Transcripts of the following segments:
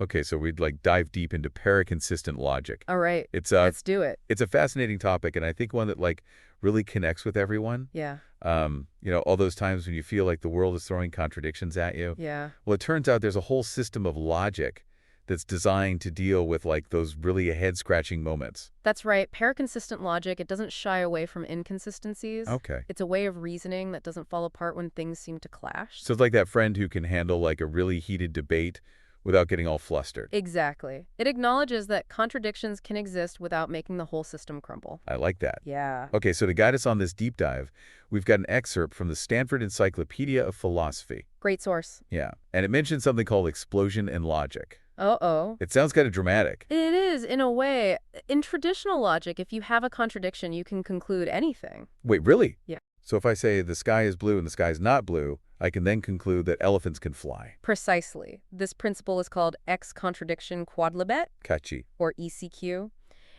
Okay, so we'd like dive deep into paraconsistent logic. All right, It's let's do it. it's a fascinating topic, and I think one that like really connects with everyone. Yeah, All those times when you feel like the world is throwing contradictions at you. yeah. Well, it turns out there's a whole system of logic that's designed to deal with like those really head-scratching moments. That's right. Paraconsistent logic, it doesn't shy away from inconsistencies. Okay. It's a way of reasoning that doesn't fall apart when things seem to clash. So it's like that friend who can handle like a really heated debate without getting all flustered. Exactly. It acknowledges that contradictions can exist without making the whole system crumble. I like that. Yeah. Okay, so to guide us on this deep dive, we've got an excerpt from the Stanford Encyclopedia of Philosophy. Great source. Yeah, and it mentions something called explosion in logic. Uh-oh. It sounds kind of dramatic. It is, in a way. In traditional logic, if you have a contradiction, you can conclude anything. Wait, really? Yeah. So if I say the sky is blue and the sky is not blue, I can then conclude that elephants can fly. Precisely. This principle is called X-contradiction quodlibet, Catchy. or ECQ.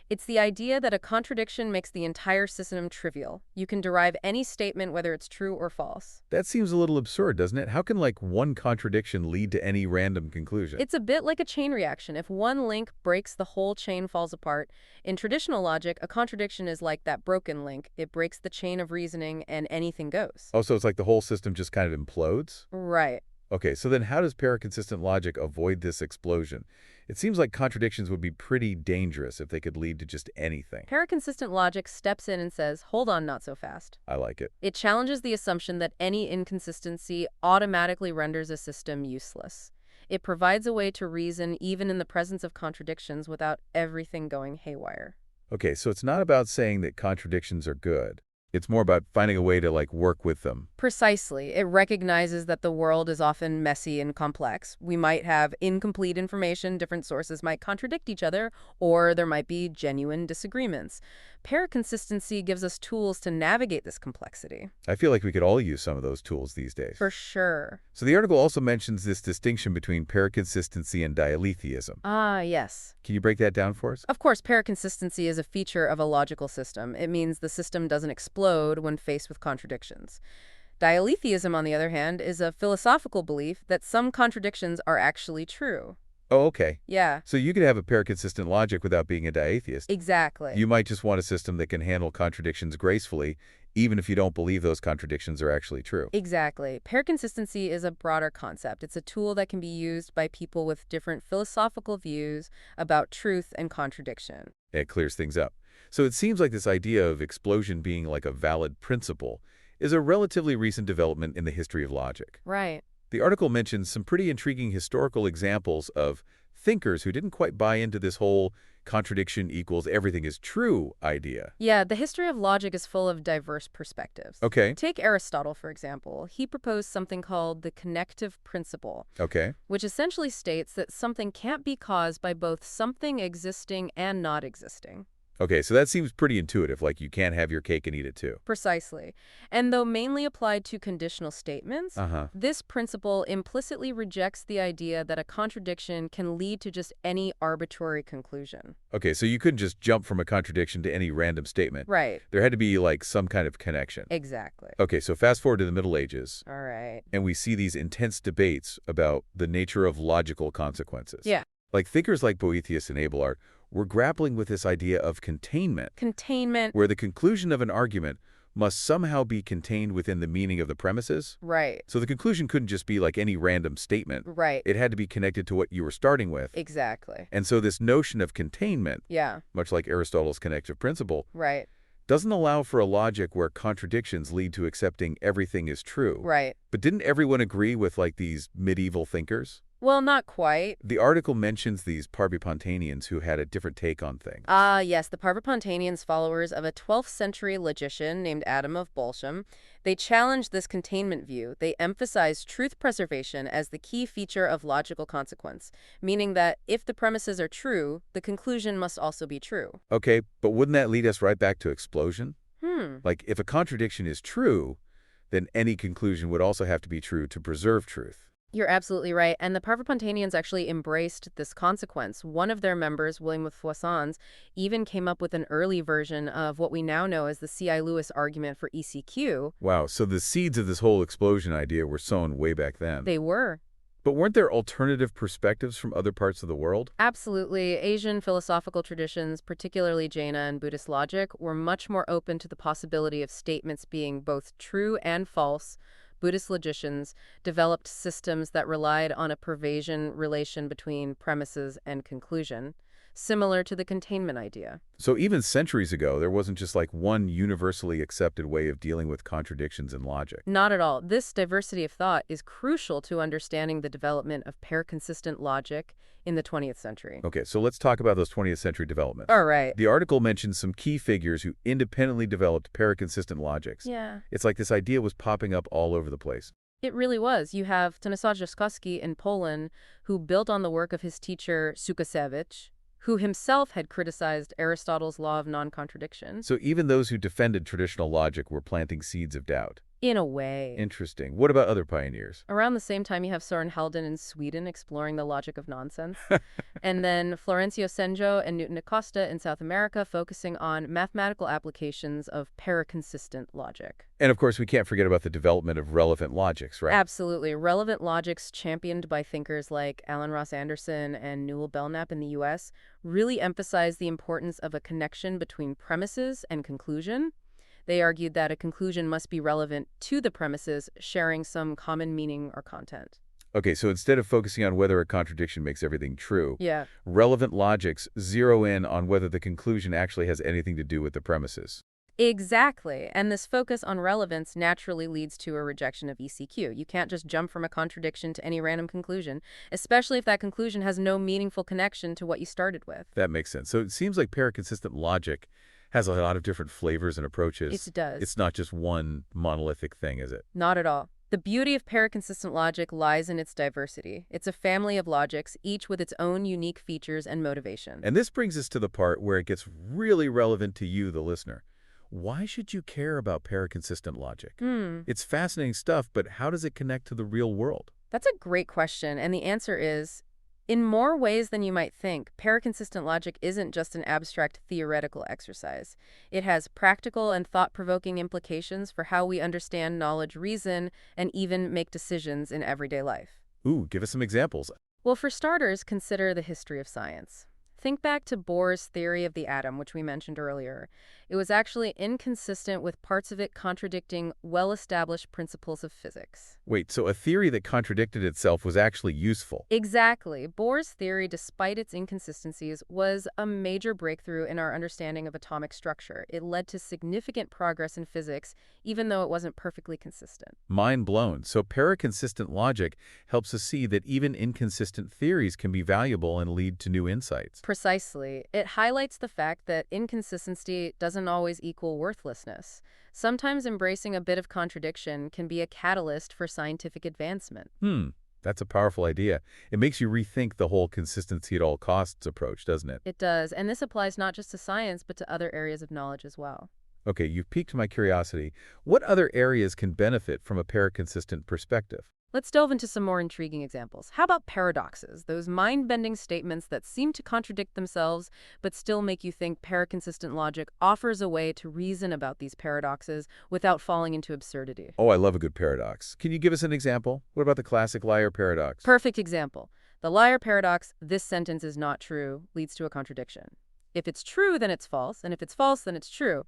It's the idea that a contradiction makes the entire system trivial. You can derive any statement, whether it's true or false. That seems a little absurd, doesn't it? How can like one contradiction lead to any random conclusion? It's a bit like a chain reaction. If one link breaks, the whole chain falls apart. In traditional logic, a contradiction is like that broken link. It breaks the chain of reasoning and anything goes. Oh, so it's like the whole system just kind of implodes? Right. Okay, so then how does paraconsistent logic avoid this explosion? It seems like contradictions would be pretty dangerous if they could lead to just anything. Paraconsistent logic steps in and says, hold on, not so fast. I like it. It challenges the assumption that any inconsistency automatically renders a system useless. It provides a way to reason even in the presence of contradictions without everything going haywire. Okay, so it's not about saying that contradictions are good. It's more about finding a way to like work with them. Precisely. It recognizes that the world is often messy and complex. We might have incomplete information, different sources might contradict each other, or there might be genuine disagreements. Paraconsistency gives us tools to navigate this complexity. I feel like we could all use some of those tools these days. For sure. So the article also mentions this distinction between paraconsistency and dialetheism. Ah, yes. Can you break that down for us? Of course, paraconsistency is a feature of a logical system. It means the system doesn't explode when faced with contradictions. Dialetheism, on the other hand, is a philosophical belief that some contradictions are actually true. Oh, okay. Yeah, So you could have a paraconsistent logic without being a diatheist. exactly. You might just want a system that can handle contradictions gracefully, even if you don't believe those contradictions are actually true. Exactly. Paraconsistency is a broader concept. It's a tool that can be used by people with different philosophical views about truth and contradiction. It clears things up. So it seems like this idea of explosion being like a valid principle is a relatively recent development in the history of logic. Right. The article mentions some pretty intriguing historical examples of thinkers who didn't quite buy into this whole contradiction equals everything is true idea. Yeah, the history of logic is full of diverse perspectives. Okay, Take Aristotle, for example. He proposed something called the connective principle, okay. which essentially states that something can't be caused by both something existing and not existing. Okay, so that seems pretty intuitive, like you can't have your cake and eat it too. Precisely. And though mainly applied to conditional statements, Uh-huh. this principle implicitly rejects the idea that a contradiction can lead to just any arbitrary conclusion. Okay, so you couldn't just jump from a contradiction to any random statement. Right. There had to be like some kind of connection. Exactly. Okay, so fast forward to the Middle Ages, All right. and we see these intense debates about the nature of logical consequences. Yeah. Like thinkers like Boethius and Abelard were grappling with this idea of containment, Containment. where the conclusion of an argument must somehow be contained within the meaning of the premises. Right. So the conclusion couldn't just be like any random statement. Right. It had to be connected to what you were starting with. Exactly. And so this notion of containment, Yeah. much like Aristotle's connective principle, Right. doesn't allow for a logic where contradictions lead to accepting everything is true. Right. But didn't everyone agree with like these medieval thinkers? Well, not quite. The article mentions these Parvipontanians who had a different take on things. Ah, yes, the Parvipontanians, followers of a 12th century logician named Adam of Bolsham, they challenged this containment view. They emphasized truth preservation as the key feature of logical consequence, meaning that if the premises are true, the conclusion must also be true. Okay, but wouldn't that lead us right back to explosion? Hmm. Like, if a contradiction is true, then any conclusion would also have to be true to preserve truth. You're absolutely right. And the Parvipontanians actually embraced this consequence. One of their members, William of Fouassans, even came up with an early version of what we now know as the C.I. Lewis argument for ECQ. Wow, so the seeds of this whole explosion idea were sown way back then. They were. But weren't there alternative perspectives from other parts of the world? Absolutely. Asian philosophical traditions, particularly Jaina and Buddhist logic, were much more open to the possibility of statements being both true and false. Buddhist logicians developed systems that relied on a pervasion relation between premises and conclusion, similar to the containment idea. So even centuries ago, there wasn't just like one universally accepted way of dealing with contradictions in logic. Not at all. This diversity of thought is crucial to understanding the development of paraconsistent logic in the 20th century. Okay, so let's talk about those 20th century developments. All right. The article mentions some key figures who independently developed paraconsistent logics. Yeah. It's like this idea was popping up all over the place. It really was. You have Stanisław Jaskowski in Poland, who built on the work of his teacher Sukasiewicz, who himself had criticized Aristotle's law of non-contradiction. So even those who defended traditional logic were planting seeds of doubt. In a way. Interesting. What about other pioneers? Around the same time, you have Søren Halden in Sweden exploring the logic of nonsense. And then Florencio Senjo and Newton Acosta in South America focusing on mathematical applications of paraconsistent logic. And of course, we can't forget about the development of relevant logics, right? Absolutely. Relevant logics championed by thinkers like Alan Ross Anderson and Newell Belknap in the U.S. really emphasize the importance of a connection between premises and conclusion. They argued that a conclusion must be relevant to the premises, sharing some common meaning or content. Okay, so instead of focusing on whether a contradiction makes everything true, Yeah. relevant logics zero in on whether the conclusion actually has anything to do with the premises. Exactly. And this focus on relevance naturally leads to a rejection of ECQ. You can't just jump from a contradiction to any random conclusion, especially if that conclusion has no meaningful connection to what you started with. That makes sense. So it seems like paraconsistent logic has a lot of different flavors and approaches. It does. It's not just one monolithic thing, is it? Not at all. The beauty of paraconsistent logic lies in its diversity. It's a family of logics, each with its own unique features and motivation. And this brings us to the part where it gets really relevant to you, the listener. Why should you care about paraconsistent logic? It's fascinating stuff, but how does it connect to the real world? That's a great question, and the answer is, in more ways than you might think, paraconsistent logic isn't just an abstract theoretical exercise. It has practical and thought-provoking implications for how we understand knowledge, reason, and even make decisions in everyday life. Ooh, give us some examples. Well, for starters, consider the history of science. Think back to Bohr's theory of the atom, which we mentioned earlier. It was actually inconsistent with parts of it contradicting well-established principles of physics. Wait, so a theory that contradicted itself was actually useful? Exactly. Bohr's theory, despite its inconsistencies, was a major breakthrough in our understanding of atomic structure. It led to significant progress in physics, even though it wasn't perfectly consistent. Mind blown. So paraconsistent logic helps us see that even inconsistent theories can be valuable and lead to new insights. Precisely. It highlights the fact that inconsistency doesn't always equal worthlessness. Sometimes embracing a bit of contradiction can be a catalyst for scientific advancement. That's a powerful idea. It makes you rethink the whole consistency at all costs approach, doesn't it? It does, and this applies not just to science, but to other areas of knowledge as well. Okay, you've piqued my curiosity. What other areas can benefit from a paraconsistent perspective? Let's delve into some more intriguing examples. How about paradoxes, those mind-bending statements that seem to contradict themselves, but still make you think paraconsistent logic offers a way to reason about these paradoxes without falling into absurdity? Oh, I love a good paradox. Can you give us an example? What about the classic liar paradox? Perfect example. The liar paradox, this sentence is not true, leads to a contradiction. If it's true, then it's false, and if it's false, then it's true.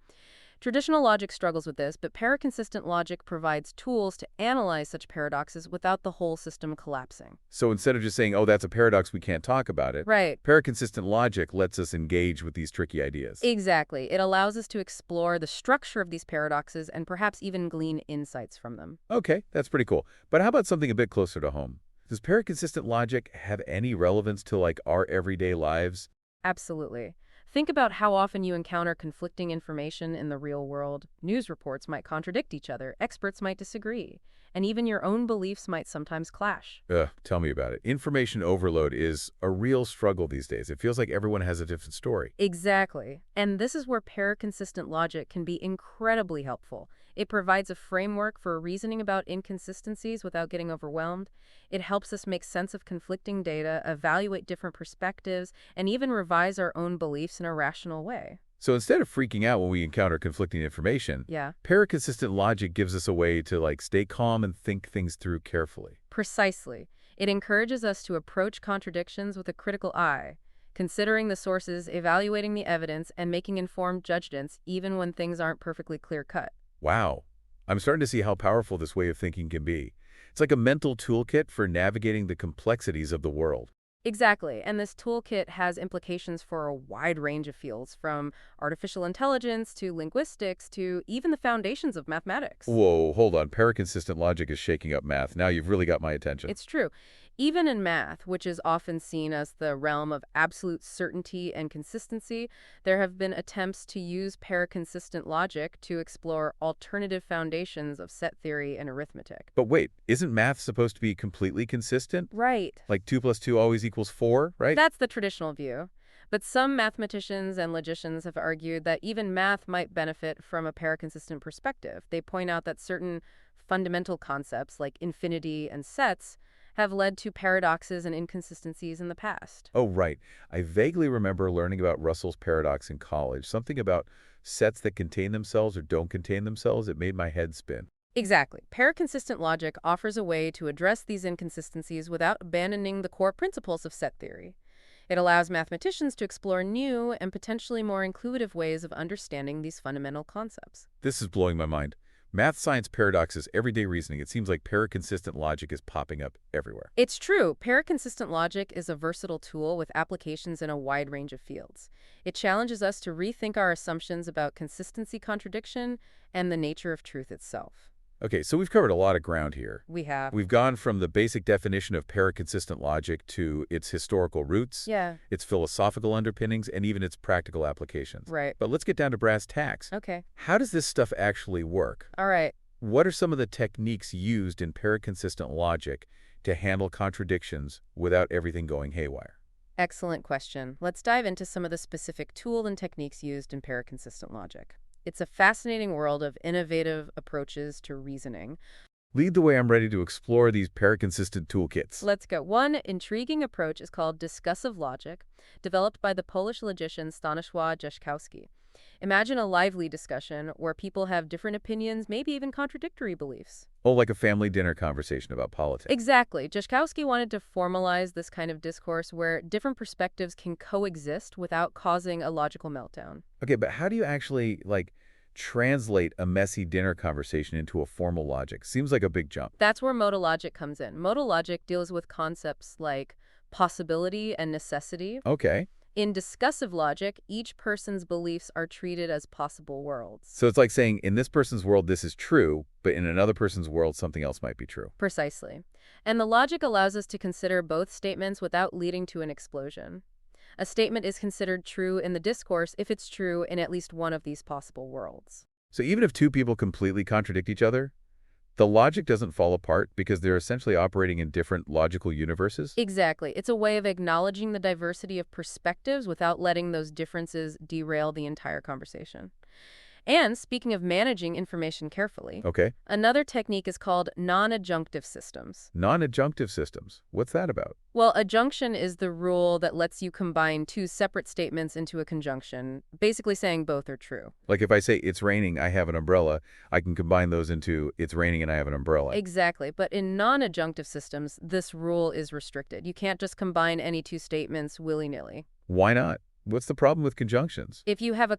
Traditional logic struggles with this, but paraconsistent logic provides tools to analyze such paradoxes without the whole system collapsing. So instead of just saying, oh, that's a paradox, we can't talk about it, Right. paraconsistent logic lets us engage with these tricky ideas. Exactly. It allows us to explore the structure of these paradoxes and perhaps even glean insights from them. Okay, that's pretty cool. But how about something a bit closer to home? Does paraconsistent logic have any relevance to, like, our everyday lives? Absolutely. Think about how often you encounter conflicting information in the real world. News reports might contradict each other, experts might disagree, and even your own beliefs might sometimes clash. Tell me about it. Information overload is a real struggle these days. It feels like everyone has a different story. Exactly. And this is where paraconsistent logic can be incredibly helpful. It provides a framework for reasoning about inconsistencies without getting overwhelmed. It helps us make sense of conflicting data, evaluate different perspectives, and even revise our own beliefs in a rational way. So instead of freaking out when we encounter conflicting information, Yeah. paraconsistent logic gives us a way to, like, stay calm and think things through carefully. Precisely. It encourages us to approach contradictions with a critical eye, considering the sources, evaluating the evidence, and making informed judgments even when things aren't perfectly clear-cut. Wow. I'm starting to see how powerful this way of thinking can be. It's like a mental toolkit for navigating the complexities of the world. Exactly, and this toolkit has implications for a wide range of fields, from artificial intelligence to linguistics to even the foundations of mathematics. Whoa, hold on. Paraconsistent logic is shaking up math. Now you've really got my attention. It's true. Even in math, which is often seen as the realm of absolute certainty and consistency, there have been attempts to use paraconsistent logic to explore alternative foundations of set theory and arithmetic. But wait, isn't math supposed to be completely consistent? Right. Like 2 plus 2 always equals 4, right? That's the traditional view. But some mathematicians and logicians have argued that even math might benefit from a paraconsistent perspective. They point out that certain fundamental concepts, like infinity and sets, have led to paradoxes and inconsistencies in the past. Oh, right. I vaguely remember learning about Russell's paradox in college. Something about sets that contain themselves or don't contain themselves. It made my head spin. Exactly. Paraconsistent logic offers a way to address these inconsistencies without abandoning the core principles of set theory. It allows mathematicians to explore new and potentially more intuitive ways of understanding these fundamental concepts. This is blowing my mind. Math science paradoxes, everyday reasoning. It seems like paraconsistent logic is popping up everywhere. It's true. Paraconsistent logic is a versatile tool with applications in a wide range of fields. It challenges us to rethink our assumptions about consistency, contradiction, and the nature of truth itself. Okay, so we've covered a lot of ground here. We have. We've gone from the basic definition of paraconsistent logic to its historical roots, Yeah, its philosophical underpinnings, and even its practical applications. right. But let's get down to brass tacks. Okay. How does this stuff actually work? All right. What are some of the techniques used in paraconsistent logic to handle contradictions without everything going haywire? Excellent question. Let's dive into some of the specific tools and techniques used in paraconsistent logic. It's a fascinating world of innovative approaches to reasoning. Lead the way. I'm ready to explore these paraconsistent toolkits. Let's go. One intriguing approach is called discussive logic, developed by the Polish logician Stanisław Jaśkowski. Imagine a lively discussion where people have different opinions, maybe even contradictory beliefs. Oh, like a family dinner conversation about politics. Exactly. Jaśkowski wanted to formalize this kind of discourse where different perspectives can coexist without causing a logical meltdown. Okay, but how do you actually, translate a messy dinner conversation into a formal logic? Seems like a big jump. That's where modal logic comes in. Modal logic deals with concepts like possibility and necessity. Okay. In discussive logic, each person's beliefs are treated as possible worlds. So it's like saying, in this person's world, this is true, but in another person's world, something else might be true. Precisely. And the logic allows us to consider both statements without leading to an explosion. A statement is considered true in the discourse if it's true in at least one of these possible worlds. So even if two people completely contradict each other, the logic doesn't fall apart because they're essentially operating in different logical universes? Exactly. It's a way of acknowledging the diversity of perspectives without letting those differences derail the entire conversation. And speaking of managing information carefully, Okay. another technique is called non-adjunctive systems. Non-adjunctive systems. What's that about? Well, adjunction is the rule that lets you combine two separate statements into a conjunction, basically saying both are true. Like if I say, it's raining, I have an umbrella, I can combine those into, it's raining and I have an umbrella. Exactly. But in non-adjunctive systems, this rule is restricted. You can't just combine any two statements willy-nilly. Why not? What's the problem with conjunctions? If you have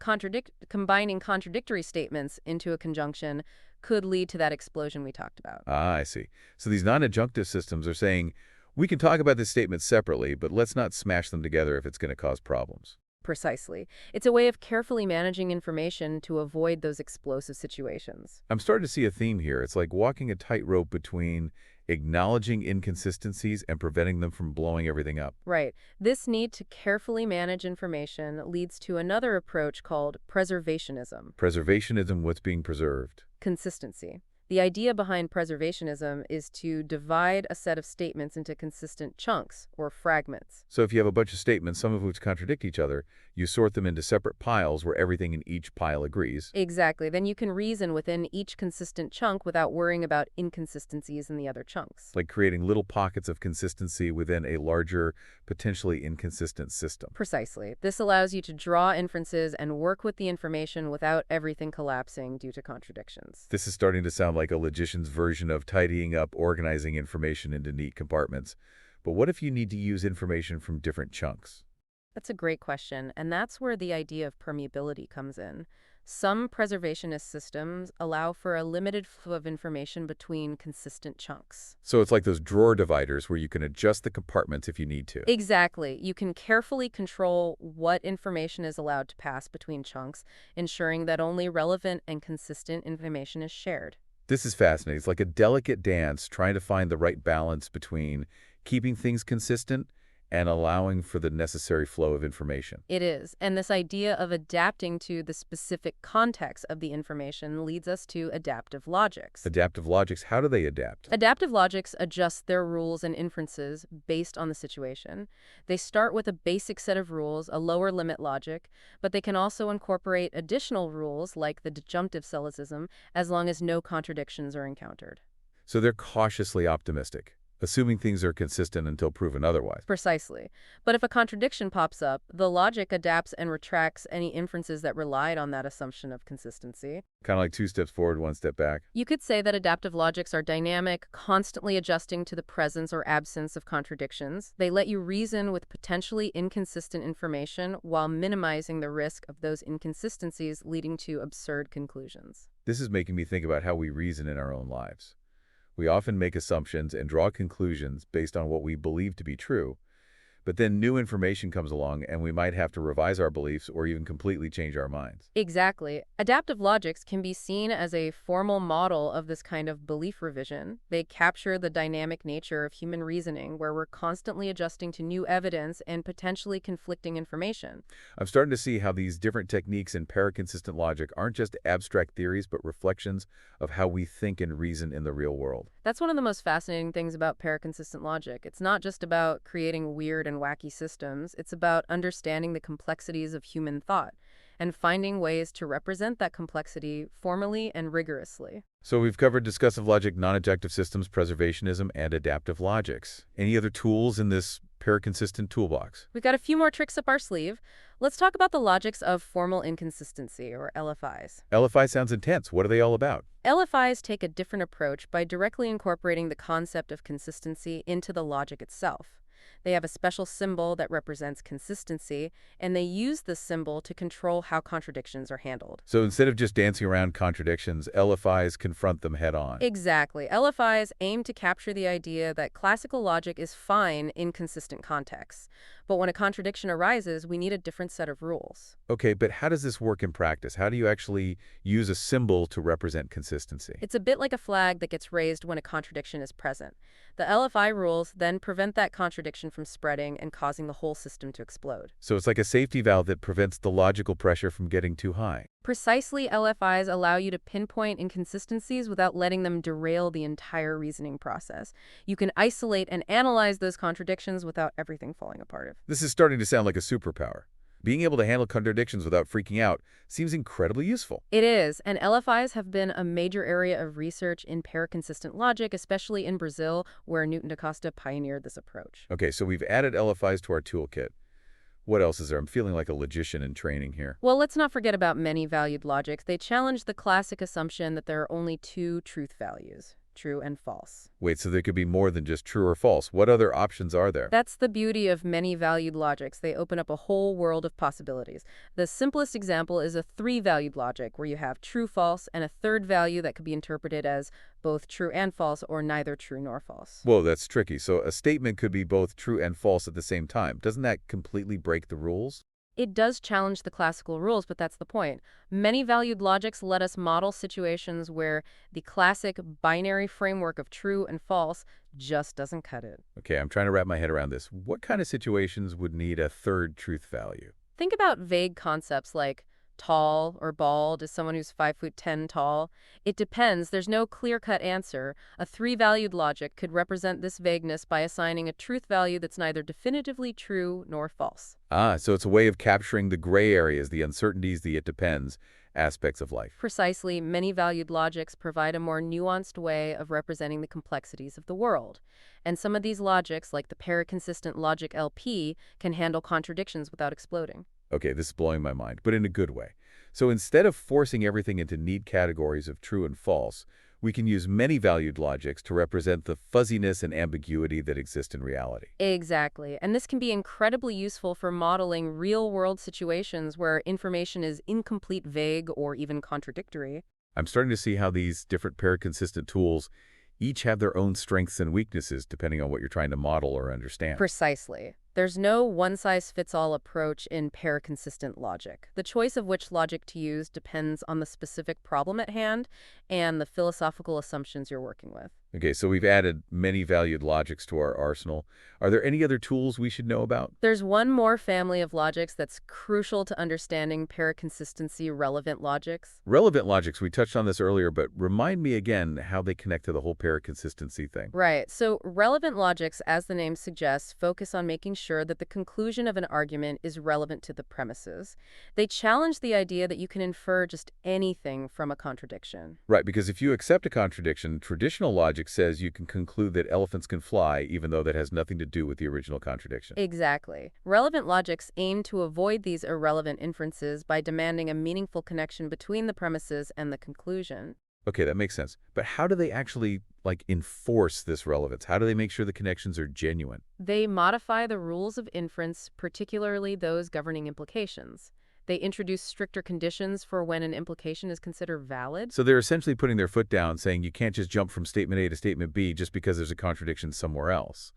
combining contradictory statements into a conjunction could lead to that explosion we talked about. Ah, I see. So these non-adjunctive systems are saying, we can talk about this statement separately, but let's not smash them together if it's going to cause problems. Precisely. It's a way of carefully managing information to avoid those explosive situations. I'm starting to see a theme here. It's like walking a tightrope between acknowledging inconsistencies and preventing them from blowing everything up. Right. This need to carefully manage information leads to another approach called preservationism. Preservationism, what's being preserved? Consistency. The idea behind preservationism is to divide a set of statements into consistent chunks or fragments. So if you have a bunch of statements, some of which contradict each other, you sort them into separate piles where everything in each pile agrees. Exactly. Then you can reason within each consistent chunk without worrying about inconsistencies in the other chunks. Like creating little pockets of consistency within a larger, potentially inconsistent system. Precisely. This allows you to draw inferences and work with the information without everything collapsing due to contradictions. This is starting to sound like a logician's version of tidying up, organizing information into neat compartments. But what if you need to use information from different chunks? That's a great question, and that's where the idea of permeability comes in. Some preservationist systems allow for a limited flow of information between consistent chunks. So it's like those drawer dividers where you can adjust the compartments if you need to. Exactly. You can carefully control what information is allowed to pass between chunks, ensuring that only relevant and consistent information is shared. This is fascinating. It's like a delicate dance trying to find the right balance between keeping things consistent and allowing for the necessary flow of information. It is. And this idea of adapting to the specific context of the information leads us to adaptive logics. Adaptive logics, how do they adapt? Adaptive logics adjust their rules and inferences based on the situation. They start with a basic set of rules, a lower limit logic, but they can also incorporate additional rules like the disjunctive syllogism as long as no contradictions are encountered. So they're cautiously optimistic, assuming things are consistent until proven otherwise. Precisely. But if a contradiction pops up, the logic adapts and retracts any inferences that relied on that assumption of consistency. Kind of like 2 steps forward, 1 step back. You could say that adaptive logics are dynamic, constantly adjusting to the presence or absence of contradictions. They let you reason with potentially inconsistent information while minimizing the risk of those inconsistencies leading to absurd conclusions. This is making me think about how we reason in our own lives. We often make assumptions and draw conclusions based on what we believe to be true, but then new information comes along and we might have to revise our beliefs or even completely change our minds. Exactly. Adaptive logics can be seen as a formal model of this kind of belief revision. They capture the dynamic nature of human reasoning, where we're constantly adjusting to new evidence and potentially conflicting information. I'm starting to see how these different techniques in paraconsistent logic aren't just abstract theories, but reflections of how we think and reason in the real world. That's one of the most fascinating things about paraconsistent logic. It's not just about creating weird and wacky systems. It's about understanding the complexities of human thought and finding ways to represent that complexity formally and rigorously. So we've covered discussive logic, non-adjunctive systems, preservationism, and adaptive logics. Any other tools in this paraconsistent toolbox? We've got a few more tricks up our sleeve. Let's talk about the logics of formal inconsistency, or LFIs. LFI sounds intense. What are they all about? LFIs take a different approach by directly incorporating the concept of consistency into the logic itself. They have a special symbol that represents consistency, and they use this symbol to control how contradictions are handled. So instead of just dancing around contradictions, LFIs confront them head on. Exactly. LFIs aim to capture the idea that classical logic is fine in consistent contexts. But when a contradiction arises, we need a different set of rules. Okay, but how does this work in practice? How do you actually use a symbol to represent consistency? It's a bit like a flag that gets raised when a contradiction is present. The LFI rules then prevent that contradiction from spreading and causing the whole system to explode. So it's like a safety valve that prevents the logical pressure from getting too high. Precisely, LFIs allow you to pinpoint inconsistencies without letting them derail the entire reasoning process. You can isolate and analyze those contradictions without everything falling apart. This is starting to sound like a superpower. Being able to handle contradictions without freaking out seems incredibly useful. It is, and LFIs have been a major area of research in paraconsistent logic, especially in Brazil, where Newton da Costa pioneered this approach. Okay, so we've added LFIs to our toolkit. What else is there? I'm feeling like a logician in training here. Well, let's not forget about many-valued logics. They challenge the classic assumption that there are only two truth values, true and false. Wait, so there could be more than just true or false. What other options are there? That's the beauty of many-valued logics. They open up a whole world of possibilities. The simplest example is a three-valued logic, where you have true, false, and a third value that could be interpreted as both true and false, or neither true nor false. Whoa, that's tricky. So a statement could be both true and false at the same time. Doesn't that completely break the rules? It does challenge the classical rules, but that's the point. Many valued logics let us model situations where the classic binary framework of true and false just doesn't cut it. Okay, I'm trying to wrap my head around this. What kind of situations would need a third truth value? Think about vague concepts like tall or bald is someone who's 5'10" tall. It depends. There's no clear-cut answer. A three-valued logic could represent this vagueness by assigning a truth value that's neither definitively true nor false. Ah, so it's a way of capturing the gray areas, the uncertainties, the it depends aspects of life. Precisely, many valued logics provide a more nuanced way of representing the complexities of the world. And some of these logics, like the paraconsistent logic LP, can handle contradictions without exploding. Okay, this is blowing my mind, but in a good way. So instead of forcing everything into neat categories of true and false, We can use many-valued logics to represent the fuzziness and ambiguity that exist in reality. Exactly. And this can be incredibly useful for modeling real-world situations where information is incomplete, vague, or even contradictory. I'm starting to see how these different paraconsistent tools each have their own strengths and weaknesses depending on what you're trying to model or understand. Precisely. There's no one-size-fits-all approach in paraconsistent logic. The choice of which logic to use depends on the specific problem at hand and the philosophical assumptions you're working with. Okay, so we've added many valued logics to our arsenal. Are there any other tools we should know about? There's one more family of logics that's crucial to understanding paraconsistency relevant logics. Relevant logics, we touched on this earlier, but remind me again how they connect to the whole paraconsistency thing. Right. So relevant logics, as the name suggests, focus on making sure that the conclusion of an argument is relevant to the premises. They challenge the idea that you can infer just anything from a contradiction. Right, because if you accept a contradiction, traditional logic says you can conclude that elephants can fly, even though that has nothing to do with the original contradiction. Exactly. Relevant logics aim to avoid these irrelevant inferences by demanding a meaningful connection between the premises and the conclusion. Okay, that makes sense. But how do they actually, enforce this relevance? How do they make sure the connections are genuine? They modify the rules of inference, particularly those governing implications. They introduce stricter conditions for when an implication is considered valid. So they're essentially putting their foot down, saying you can't just jump from statement A to statement B just because there's a contradiction somewhere else.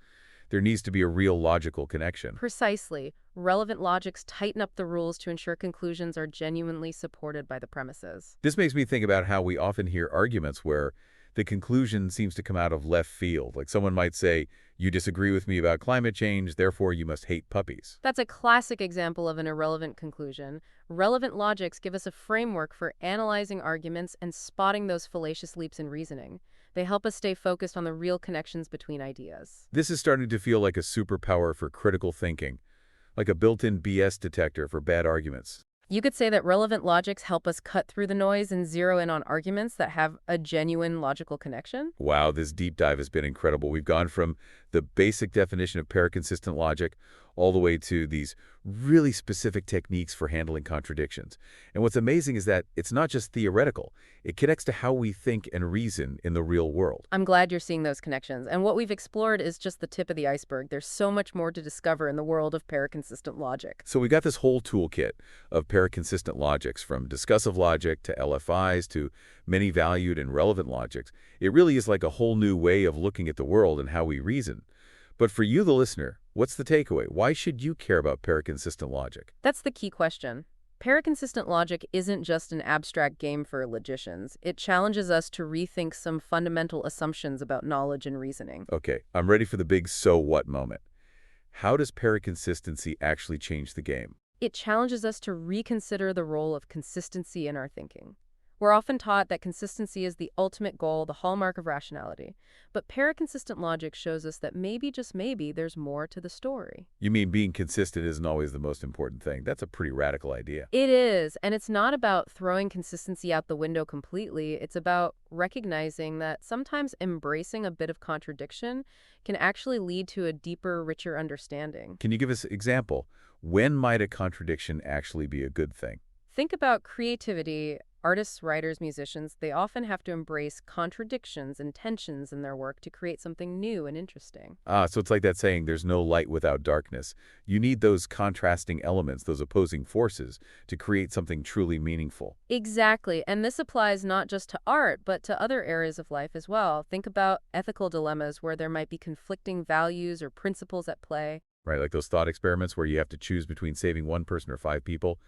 There needs to be a real logical connection. Precisely. Relevant logics tighten up the rules to ensure conclusions are genuinely supported by the premises. This makes me think about how we often hear arguments where the conclusion seems to come out of left field. Like someone might say, you disagree with me about climate change, therefore you must hate puppies. That's a classic example of an irrelevant conclusion. Relevant logics give us a framework for analyzing arguments and spotting those fallacious leaps in reasoning. They help us stay focused on the real connections between ideas. This is starting to feel like a superpower for critical thinking, like a built-in BS detector for bad arguments. You could say that relevant logics help us cut through the noise and zero in on arguments that have a genuine logical connection. Wow, this deep dive has been incredible. We've gone from the basic definition of paraconsistent logic all the way to these really specific techniques for handling contradictions. And what's amazing is that it's not just theoretical. It connects to how we think and reason in the real world. I'm glad you're seeing those connections. And what we've explored is just the tip of the iceberg. There's so much more to discover in the world of paraconsistent logic. So we got this whole toolkit of paraconsistent logics, from discussive logic to LFIs to many valued and relevant logics. It really is like a whole new way of looking at the world and how we reason. But for you, the listener, what's the takeaway? Why should you care about paraconsistent logic? That's the key question. Paraconsistent logic isn't just an abstract game for logicians. It challenges us to rethink some fundamental assumptions about knowledge and reasoning. Okay, I'm ready for the big so what moment. How does paraconsistency actually change the game? It challenges us to reconsider the role of consistency in our thinking. We're often taught that consistency is the ultimate goal, the hallmark of rationality. But paraconsistent logic shows us that maybe, just maybe, there's more to the story. You mean being consistent isn't always the most important thing? That's a pretty radical idea. It is, and it's not about throwing consistency out the window completely. It's about recognizing that sometimes embracing a bit of contradiction can actually lead to a deeper, richer understanding. Can you give us an example? When might a contradiction actually be a good thing? Think about creativity. Artists, writers, musicians, they often have to embrace contradictions and tensions in their work to create something new and interesting. So it's like that saying, there's no light without darkness. You need those contrasting elements, those opposing forces, to create something truly meaningful. Exactly, and this applies not just to art, but to other areas of life as well. Think about ethical dilemmas where there might be conflicting values or principles at play. Right, like those thought experiments where you have to choose between saving one person or 5 people.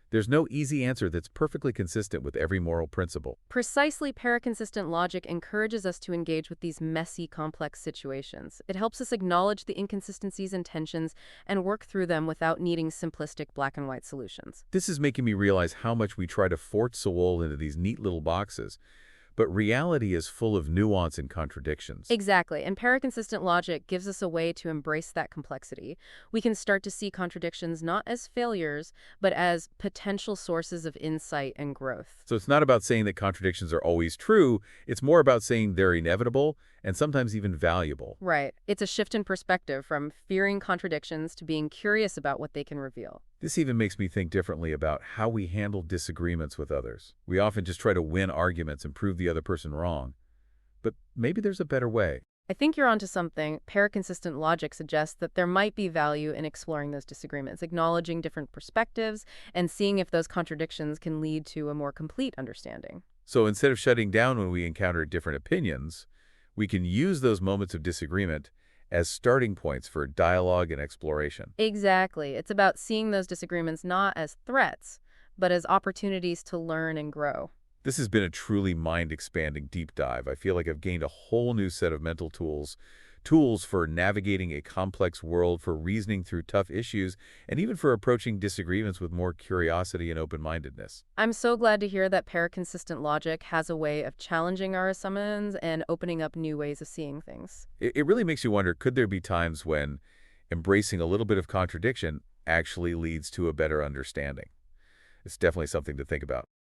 There's no easy answer that's perfectly consistent with every moral principle. Precisely, paraconsistent logic encourages us to engage with these messy, complex situations. It helps us acknowledge the inconsistencies and tensions and work through them without needing simplistic black and white solutions. This is making me realize how much we try to force Soul into these neat little boxes. But reality is full of nuance and contradictions. Exactly, and paraconsistent logic gives us a way to embrace that complexity. We can start to see contradictions not as failures, but as potential sources of insight and growth. So it's not about saying that contradictions are always true. It's more about saying they're inevitable and sometimes even valuable. Right. It's a shift in perspective from fearing contradictions to being curious about what they can reveal. This even makes me think differently about how we handle disagreements with others. We often just try to win arguments and prove the other person wrong. but maybe there's a better way. I think you're onto something. Paraconsistent logic suggests that there might be value in exploring those disagreements, acknowledging different perspectives, and seeing if those contradictions can lead to a more complete understanding. So instead of shutting down when we encounter different opinions, we can use those moments of disagreement as starting points for dialogue and exploration. Exactly. It's about seeing those disagreements not as threats, but as opportunities to learn and grow. This has been a truly mind-expanding deep dive. I feel like I've gained a whole new set of mental tools, tools for navigating a complex world, for reasoning through tough issues, and even for approaching disagreements with more curiosity and open-mindedness. I'm so glad to hear that paraconsistent logic has a way of challenging our assumptions and opening up new ways of seeing things. It really makes you wonder, could there be times when embracing a little bit of contradiction actually leads to a better understanding? It's definitely something to think about.